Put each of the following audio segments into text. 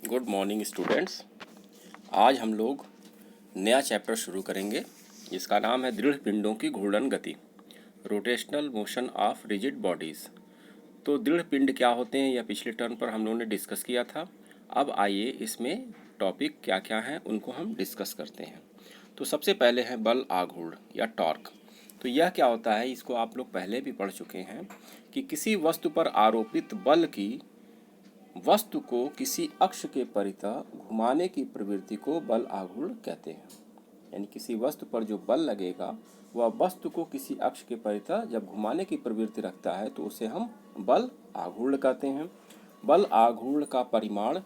Good morning students. आज हम लोग नया चैप्टर शुरू करेंगे जिसका नाम है दृढ़ पिंडों की घूर्णन गति, rotational motion of rigid bodies. तो दृढ़ पिंड क्या होते हैं यह पिछले टर्म पर हम लोगों ने डिस्कस किया था। अब आइए इसमें टॉपिक क्या क्या हैं उनको हम डिस्कस करते हैं। तो सबसे पहले है बल आघूर्ण या टॉर्क। तो यह क्या होता है, इसको आप लोग पहले भी पढ़ चुके हैं कि किसी वस्तु पर आरोपित बल की वस्तु को किसी अक्ष के परितः घुमाने की प्रवृत्ति को बल आघूर्ण कहते हैं। यानी किसी वस्तु पर जो बल लगेगा वह वस्तु को किसी अक्ष के परितः जब घुमाने की प्रवृत्ति रखता है तो उसे हम बल आघूर्ण कहते हैं। बल आघूर्ण का परिमाण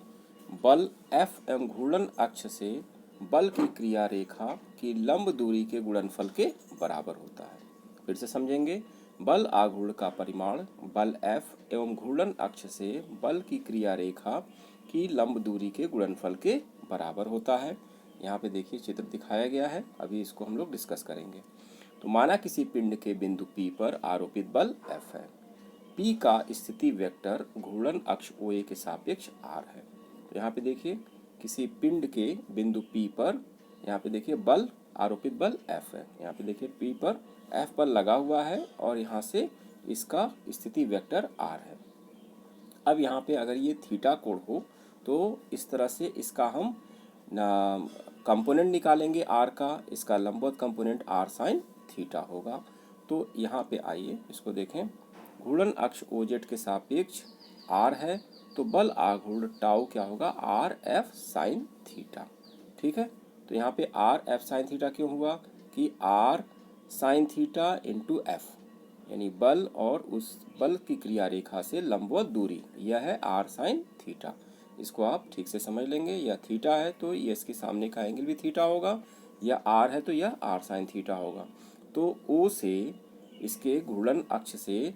बल F एवं घूर्णन अक्ष से बल की क्रिया रेखा की लंब दूरी के गुणनफल के बराबर होता है। फिर से समझेंगे। बल आघूर्ण का परिमाण बल F एवं घूर्णन अक्ष से बल की क्रिया रेखा की लंब दूरी के गुणनफल के बराबर होता है। यहाँ पे देखिए चित्र दिखाया गया है, अभी इसको हम लोग डिस्कस करेंगे। तो माना किसी पिंड के बिंदु P पर आरोपित बल F है। P का स्थिति वेक्टर घूर्णन अक्ष OA के सापेक्ष R है। तो यहाँ पे देखिए किसी पिंड के बिंदु P पर यहाँ पे देखिए बल आरोपित बल F है। यहाँ पे देखिए P पर F पर लगा हुआ है और यहाँ से इसका स्थिति वेक्टर R है। अब यहाँ पे अगर ये थीटा कोण हो तो इस तरह से इसका हम कंपोनेंट निकालेंगे R का, इसका लंबवत कंपोनेंट R साइन थीटा होगा। तो यहाँ पे आइए इसको देखें। घूर्णन अक्ष OZ के सापेक्ष R है तो बल आघूर्ण टाउ क्या होगा, RF साइन थीटा। ठीक है, तो यहाँ पे RF साइन थीटा क्यों हुआ कि R sine theta into F, यानी बल और उस बल की क्रिया रेखा से लंबवत दूरी, यह है R साइन थीटा। इसको आप ठीक से समझ लेंगे। यह थीटा है तो ये इसके सामने का एंगल भी थीटा होगा, यह R है तो यह R साइन थीटा होगा। तो O से इसके घूर्णन अक्ष से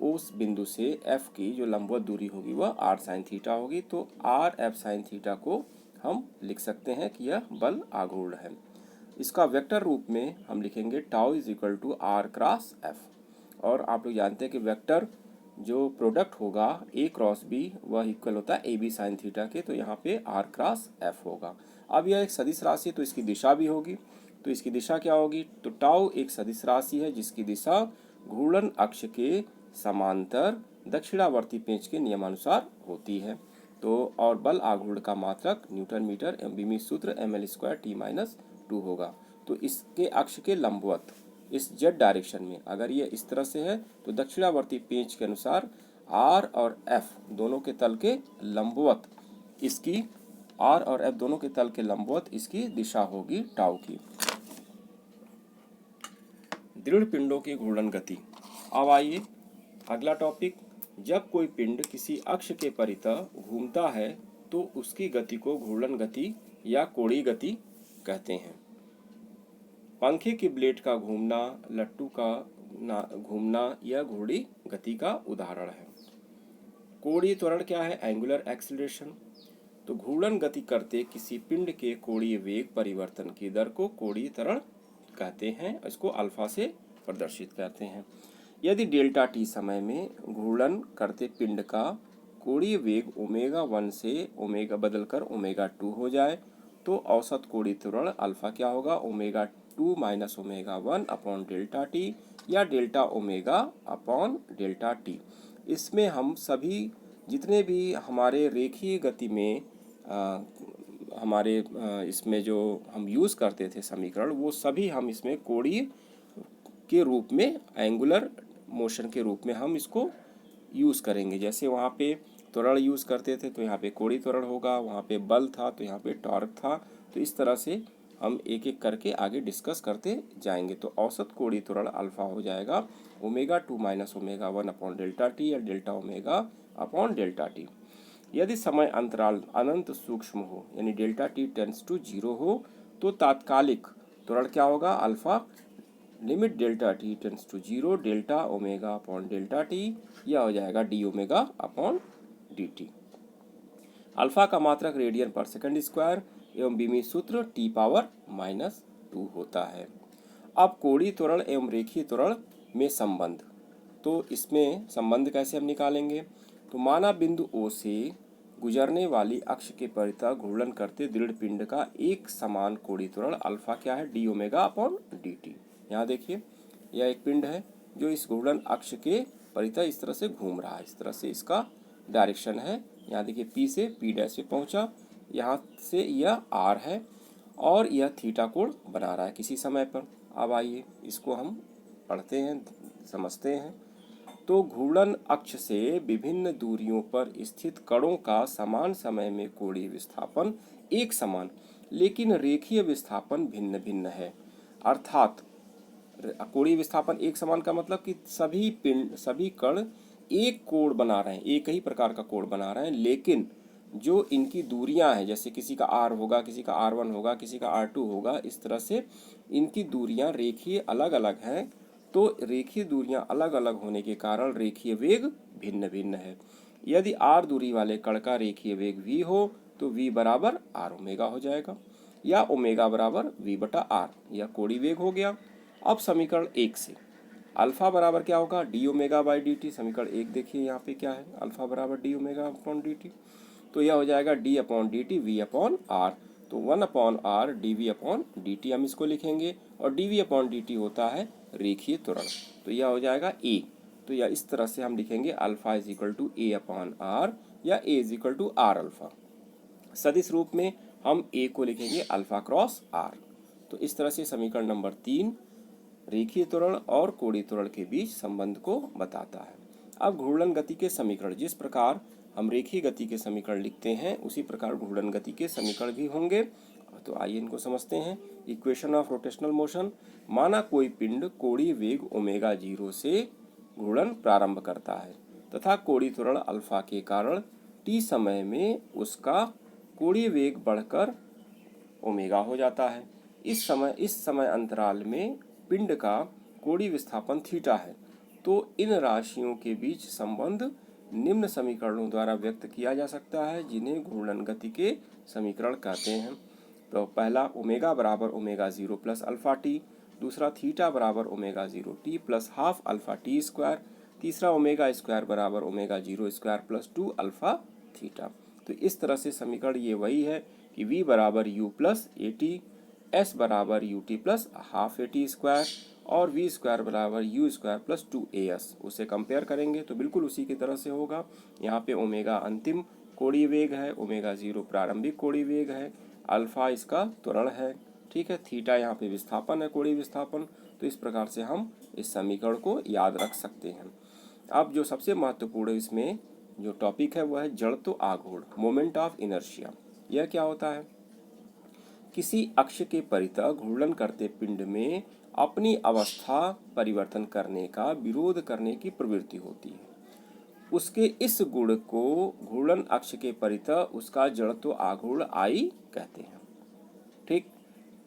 उस बिंदु से F की जो लंबवत दूरी होगी वह R साइन थीटा होगी। तो RF साइन थीटा को हम लिख सकते हैं कि यह बल आघूर्ण है। इसका वेक्टर रूप में हम लिखेंगे tau is equal to R cross F। और आप लोग जानते हैं कि वेक्टर जो प्रोडक्ट होगा A क्रॉस B वह इक्वल होता है AB साइन थीटा के, तो यहाँ पे R क्रॉस F होगा। अब यह एक सदिश राशि है तो इसकी दिशा भी होगी। तो इसकी दिशा क्या होगी, तो टाउ एक सदिश राशि है जिसकी दिशा घूर्णन अक्ष के समांतर दक्षिणावर्ती पेंच के नियमानुसार होती है। तो और बल आघूर्ण का मात्रक न्यूटन मीटर एवं बीमी सूत्र ml² T-2 होगा। तो इसके अक्ष के लंबवत इस जेड डायरेक्शन में अगर ये इस तरह से है तो दक्षिणावर्ती पेंच के अनुसार R और F दोनों के तल के लंबवत इसकी R और F दोनों के तल के लंबवत इसकी दिशा होगी टाउ की। दृढ़ पिंडों की घूर्णन गति। अब आइए अगला टॉपिक। जब कोई पिंड किसी अक्ष के परितः घूमता है तो उसकी गति को घूर्णन गति या कोणीय गति कहते हैं। पंखे की ब्लेड का घूमना, लट्टू का घूमना यह घूर्णी गति का उदाहरण है। कोणीय त्वरण क्या है, एंगुलर एक्सीलरेशन। तो घूर्णन गति करते किसी पिंड के कोणीय वेग परिवर्तन की दर को कोणीय त्वरण कहते हैं। इसको अल्फा से प्रदर्शित करते हैं। यदि डेल्टा टी समय में घूर्णन करते पिंड का कोणीय वेग ω1 से ओमेगा बदलकर ω2 हो जाए तो औसत कोणीय त्वरण अल्फा क्या होगा, ω2 माइनस ω1 अपॉन डेल्टा टी या delta omega upon delta T. इसमें हम सभी जितने भी हमारे रेखीय गति में इसमें जो हम यूज़ करते थे समीकरण वो सभी हम इसमें कोणीय के रूप में, एंगुलर मोशन के रूप में हम इसको यूज़ करेंगे। जैसे वहाँ पे त्वरण यूज़ करते थे तो यहाँ पे कोणीय त्वरण होगा, वहाँ पे बल था तो यहाँ पे टॉर्क था। तो इस तरह से हम एक एक करके आगे डिस्कस करते जाएंगे। तो औसत कोणीय त्वरण अल्फा हो जाएगा ω2 माइनस ω1 अपॉन डेल्टा टी या delta omega upon delta T. यदि समय अंतराल अनंत सूक्ष्म हो यानी डेल्टा टी टेंड्स टू 0 हो तो तात्कालिक त्वरण क्या होगा, alpha limit delta T tends to 0 delta omega upon delta T, यह हो जाएगा D omega upon D T. Alpha का मात्रक रेडियन पर सेकंड स्क्वायर एवं बीमी सूत्र T⁻⁻2 होता है। अब कोणीय त्वरण एवं रेखीय त्वरण में संबंध। तो इसमें संबंध कैसे हम निकालेंगे, तो माना बिंदु O से गुजरने वाली अक्ष के परितः घूर्णन करते दृढ़ पिंड का एक समान कोणीय त्वरण अल्फा क्या है, D omega upon D T. यहाँ देखिए यह एक पिंड है जो इस घूर्णन अक्ष के परितः इस तरह से घूम रहा है, इस तरह से इसका डायरेक्शन है। यहाँ देखिए पी से पी डैश पे पहुँचा, यहाँ से यह आर है और यह थीटा कोण बना रहा है किसी समय पर। अब आइए इसको हम पढ़ते हैं, समझते हैं। तो घूर्णन अक्ष से विभिन्न दूरियों पर स्थित कणों का समान समय में कोणीय विस्थापन एक समान लेकिन रेखीय विस्थापन भिन्न भिन्न है। अर्थात कोणीय विस्थापन एक समान का मतलब कि सभी कण एक कोण बना रहे हैं, एक ही प्रकार का कोण बना रहे हैं, लेकिन जो इनकी दूरियां हैं, जैसे किसी का r होगा, किसी का r1 होगा, किसी का r2 होगा, इस तरह से इनकी दूरियां रेखीय अलग अलग हैं। तो रेखीय दूरियां अलग अलग होने के कारण रेखीय वेग भिन्न भिन्न है। यदि r दूरी वाले कण का रेखीय वेग v हो तो v बराबर r ओमेगा हो जाएगा या ओमेगा बराबर v बटा r, यह कोणीय वेग हो गया। अब समीकरण 1 से अल्फा बराबर क्या होगा, D omega by D T. समीकरण 1 देखिए यहाँ पे क्या है, अल्फा बराबर D omega upon D T, तो यह हो जाएगा D upon D T V upon R. तो 1 upon R D V upon D T हम इसको लिखेंगे, और D V upon D T होता है रेखीय त्वरण, तो यह हो जाएगा ए। तो यह इस तरह से हम लिखेंगे alpha is equal to A upon R या A is equal to R alpha. सदिश रूप में हम ए को लिखेंगे अल्फा क्रॉस आर। तो इस तरह से समीकरण नंबर 3 रेखीय त्वरण और कोणीय त्वरण के बीच संबंध को बताता है। अब घूर्णन गति के समीकरण, जिस प्रकार हम रेखीय गति के समीकरण लिखते हैं उसी प्रकार घूर्णन गति के समीकरण भी होंगे। तो आइए इनको समझते हैं। इक्वेशन ऑफ रोटेशनल मोशन, माना कोई पिंड कोणीय वेग ओमेगा 0 से घूर्णन प्रारंभ करता है तथा कोणीय त्वरण अल्फा के कारण टी समय में उसका कोणीय वेग बढ़कर ओमेगा हो जाता है। इस समय अंतराल में पिंड का कोणीय विस्थापन थीटा है। तो इन राशियों के बीच संबंध निम्न समीकरणों द्वारा व्यक्त किया जा सकता है, जिन्हें घूर्णन गति के समीकरण कहते हैं। तो पहला ओमेगा बराबर ओमेगा 0 प्लस अल्फा टी, दूसरा थीटा बराबर omega 0 T plus half alpha T square, तीसरा ओमेगा स्क्वायर बराबर omega 0 square plus 2 alpha theta. तो इस तरह से समीकरण ये वही है कि v बराबर u plus A T, s बराबर U T plus half A T square और v स्क्वायर बराबर यू स्क्वायर प्लस 2as। उसे कंपेयर करेंगे तो बिल्कुल उसी की तरह से होगा। यहाँ पे ओमेगा अंतिम कोणीय वेग है, ओमेगा 0 प्रारंभिक कोणीय वेग है, अल्फा इसका त्वरण है, ठीक है, थीटा यहाँ पे विस्थापन है, कोणीय विस्थापन। तो इस प्रकार से हम इस समीकरण को याद रख सकते हैं। अब जो सबसे महत्वपूर्ण इसमें जो टॉपिक है वह है जड़त्व आघूर्ण, मोमेंट ऑफ इनर्शिया। यह क्या होता है, किसी अक्ष के परितः घूर्णन करते पिंड में अपनी अवस्था परिवर्तन करने का विरोध करने की प्रवृत्ति होती है। उसके इस गुण को घूर्णन अक्ष के परितः उसका जड़त्व आघूर्ण आई कहते हैं। ठीक,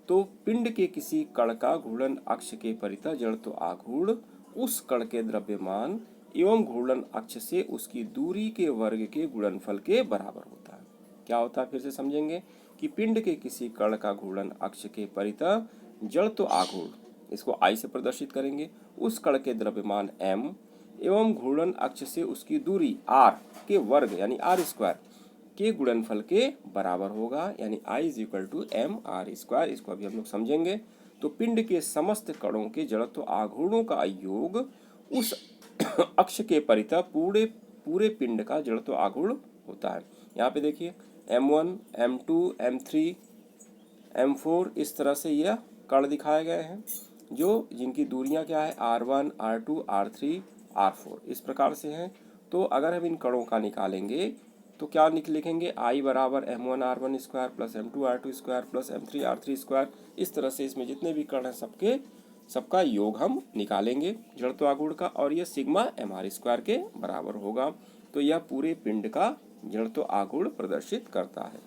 तो पिंड के किसी कण का घूर्णन अक्ष के परितः जड़त्व आघूर्ण उस कण के द्रव्यमान एवं घूर्णन अक्ष से उसकी दूरी के वर्ग के गुणनफल के बराबर होता है। क्या होता है, फिर से समझेंगे कि पिंड के किसी कण का घूर्णन अक्ष के परितः जड़त्व आघूर्ण, इसको I से प्रदर्शित करेंगे, उस कण के द्रव्यमान m एवं घूर्णन अक्ष से उसकी दूरी r के वर्ग यानी r स्क्वायर के गुणनफल के बराबर होगा, यानी I is equal to M R square. इसको अभी हम लोग समझेंगे। तो पिंड के समस्त कणों के जड़त्व आघूर्णों का योग उस अक्ष के परितः पूरे पिंड का जड़त्व आघूर्ण होता है। यहाँ पे देखिए m1, m2, m3, m4 इस तरह से यह कण दिखाए गए हैं, जो जिनकी दूरियां क्या है r1, r2, r3, r4 इस प्रकार से हैं। तो अगर हम इन कणों का निकालेंगे तो क्या लिखेंगे, I बराबर m1 r1 square plus m2 r2 square plus m3 r3 square. इस तरह से इसमें जितने भी कण हैं सबका योग हम निकालेंगे जड़त्व आघूर्ण का, और यह सिग्मा mr स्क्वायर के बराबर होगा। तो यह पूरे पिंड का जड़त्व आघूर्ण प्रदर्शित करता है।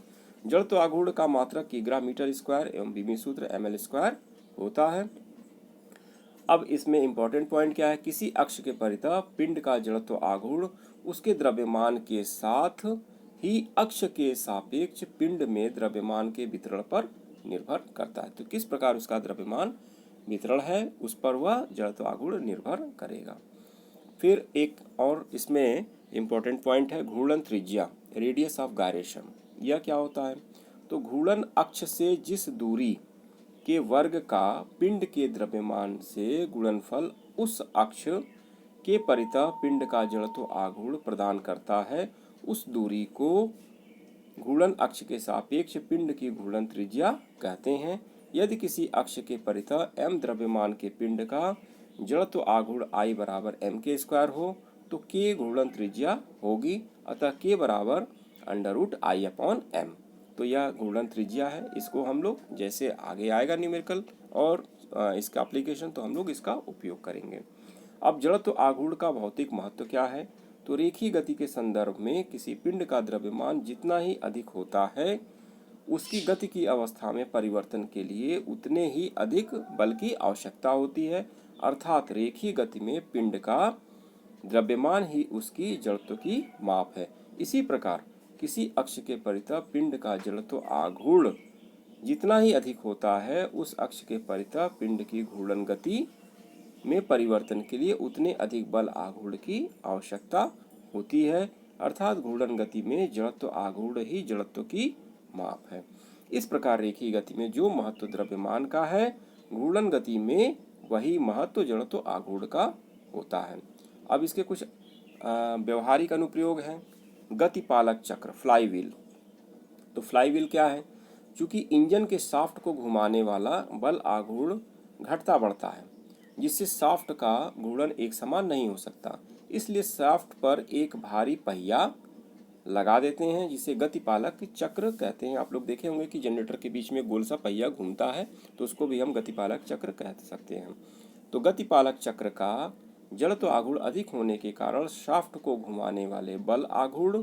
जड़त्व आघूर्ण का मात्रक किग्रा मीटर स्क्वायर एवं बीमी सूत्र ml स्क्वायर होता है। अब इसमें इंपॉर्टेंट पॉइंट क्या है, किसी अक्ष के परितः पिंड का जड़त्व आघूर्ण उसके द्रव्यमान के साथ ही अक्ष के सापेक्ष पिंड में द्रव्यमान के वितरण पर निर्भर करता है। तो किस प्रकार उसका द्रव्यमान वितरण है उस पर वह जड़त्व आघूर्ण निर्भर करेगा। फिर एक और इसमें इम्पोर्टेंट पॉइंट है घूर्णन त्रिज्या। Radius of gyration. यह क्या होता है? तो घूर्णन अक्ष से जिस दूरी के वर्ग का पिंड के द्रव्यमान से गुणनफल उस अक्ष के परितः पिंड का जड़त्व आघूर्ण प्रदान करता है, उस दूरी को घूर्णन अक्ष के सापेक्ष पिंड की घूर्णन त्रिज्या कहते हैं। यदि किसी अक्ष के परितः m द्रव्यमान के पिंड का जड़त्व आघूर्ण I बराबर m² हो तो k घूर्णन त्रिज्या होगी, अतः k बराबर √I/m। तो यह घूर्णन त्रिज्या है। इसको हम लोग जैसे आगे आएगा न्यूमेरिकल और इसका एप्लीकेशन तो हम लोग इसका उपयोग करेंगे। अब जड़त्व आघूर्ण का भौतिक महत्व क्या है? तो रेखीय गति के संदर्भ में किसी पिंड का द्रव्यमान जितना ही अधिक होता है, उसकी गति की अवस्था में परिवर्तन के लिए उतने ही अधिक बल की आवश्यकता होती है। अर्थात रेखीय गति में पिंड का द्रव्यमान ही उसकी जड़त्व की माप है। इसी प्रकार किसी अक्ष के परितः पिंड का जड़त्व आघूर्ण जितना ही अधिक होता है, उस अक्ष के परितः पिंड की घूर्णन गति में परिवर्तन के लिए उतने अधिक बल आघूर्ण की आवश्यकता होती है। अर्थात घूर्णन गति में जड़त्व आघूर्ण ही जड़त्व की माप है। इस प्रकार रेखीय गति में जो महत्व द्रव्यमान का है, घूर्णन गति में वही महत्व जड़त्व आघूर्ण का होता है। अब इसके कुछ व्यवहारिक अनुप्रयोग हैं। गतिपालक चक्र, फ्लाईव्हील। तो फ्लाईव्हील क्या है? चूंकि इंजन के शाफ्ट को घुमाने वाला बल आघूर्ण घटता बढ़ता है, जिससे शाफ्ट का घूर्णन एक समान नहीं हो सकता, इसलिए शाफ्ट पर एक भारी पहिया लगा देते हैं, जिसे गतिपालक चक्र कहते हैं। आप लोग देखे होंगे कि जनरेटर के बीच में गोल सा पहिया घूमता है, तो उसको भी हम गतिपालक चक्र कह सकते हैं। तो गतिपालक चक्र का जड़त्व आघूर्ण अधिक होने के कारण शाफ्ट को घुमाने वाले बल आघूर्ण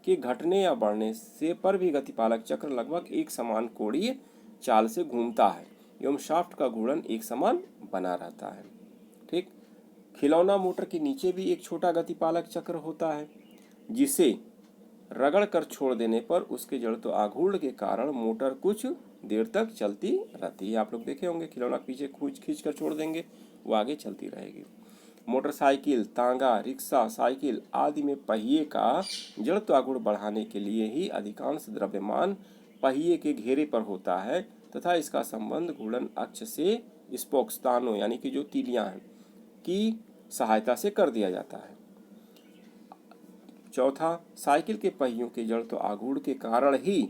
के घटने या बढ़ने से पर भी गतिपालक चक्र लगभग एक समान कोणीय चाल से घूमता है एवं शाफ्ट का घूर्णन एक समान बना रहता है। ठीक, खिलौना मोटर के नीचे भी एक छोटा गतिपालक चक्र होता है, जिसे रगड़ कर छोड़ देने पर उसके जड़त्व आघूर्ण के कारण मोटर कुछ देर तक चलती रहती है। आप लोग देखे होंगे, खिलौना पीछे खींच कर छोड़ देंगे, वो आगे चलती रहेगी। मोटरसाइकिल, तांगा, रिक्शा, साइकिल आदि में पहिए का जड़त्व आघूर्ण बढ़ाने के लिए ही अधिकांश द्रव्यमान पहिए के घेरे पर होता है तथा इसका संबंध घूर्णन अक्ष से स्पोक्सतानों यानी कि जो तीलियां हैं की सहायता से कर दिया जाता है। चौथा, साइकिल के पहियों के जड़त्व आघूर्ण के कारण ही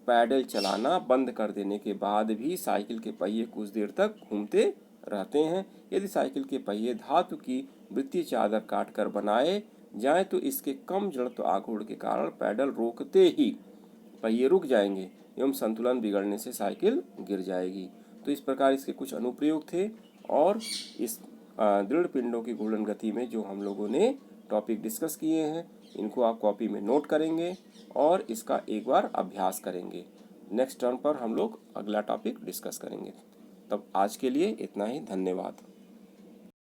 पैडल चलाना बंद कर देने के बाद भी साइकिल के पहिए कुछ देर तक घूमते रहते हैं। यदि साइकिल के पहिए धातु की वृत्तीय चादर काट कर बनाए जाएं तो इसके कम जड़त्व आघूर्ण के कारण पैडल रोकते ही पहिए रुक जाएंगे एवं संतुलन बिगड़ने से साइकिल गिर जाएगी। तो इस प्रकार इसके कुछ अनुप्रयोग थे और इस दृढ़ पिंडों की घूर्णन गति में जो हम लोगों ने टॉपिक डिस्कस किए हैं, इनको आप कॉपी में नोट करेंगे और इसका एक बार अभ्यास करेंगे। नेक्स्ट टर्न पर हम लोग अगला टॉपिक डिस्कस करेंगे। तब आज के लिए इतना ही। धन्यवाद।